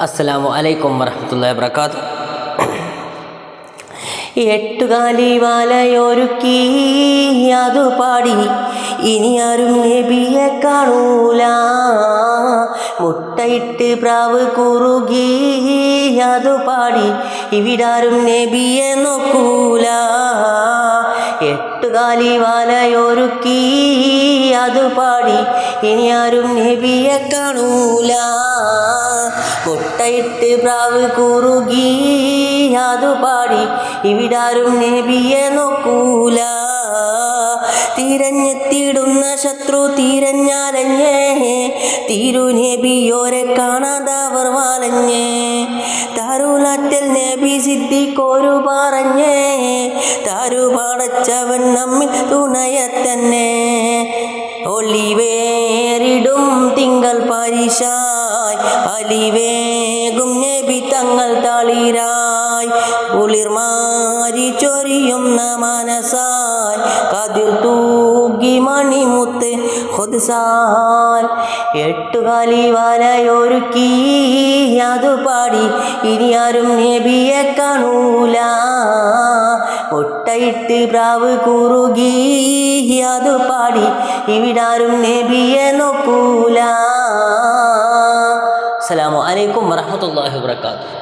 അസ്സലാമു അലൈക്കും വറഹ്മത്തുള്ളാഹി വബറകാതുഹു. എട്ടുകാലി വലയൊരുക്കി അതു പാടി ഇനി ആരും നബിയെ കാണൂല. മുട്ടയിട്ട് പ്രാവ് കുറുകി അതു പാടി ഇവിടാരും നബിയെ നോക്കൂല. എട്ടുകാലി വലയൊരുക്കി അതു പാടി ഇനി ആരും നബിയെ കാണൂല. മുട്ടയിട്ട് പ്രാവ് കുറുകി അതു പാടി ഇവിടാരും നബിയെ നോക്കൂല. തിരഞ്ഞെത്തിടുന്ന ശത്രു തിരഞ്ഞാലഞ്ഞേ തിരുനബിയോരെ കാണാതവർ വാലഞ്ഞേ. താരുലാറ്റൽ നബി സിദ്ദീഖോരു പറഞ്ഞേ താരുപാടച്ചവൻ നമ്മിൽ തുണയത്തന്നെ. ഒളിവേറിടും തിങ്കൾ പരിശായ് അലിവേകും നബി തങ്ങൾ തളിരായി. കുളിർമാരി ചൊരിയുന്ന മനസായി കതിർ തൂകി മണിമുത്ത് ഖുദ്സാൽ. എട്ടുകാലി വലയൊരുക്കി അതു പാടി ഇനി ആരും നബിയെ കാണൂല. മുട്ടയിട്ട് പ്രാവ് കുറുകി അതു പാടി ഇവിടാരും നബിയെ നോക്കൂല. അസ്സലാമു അലൈക്കും വറഹ്മത്തുള്ളാഹി വബറകാതുഹു.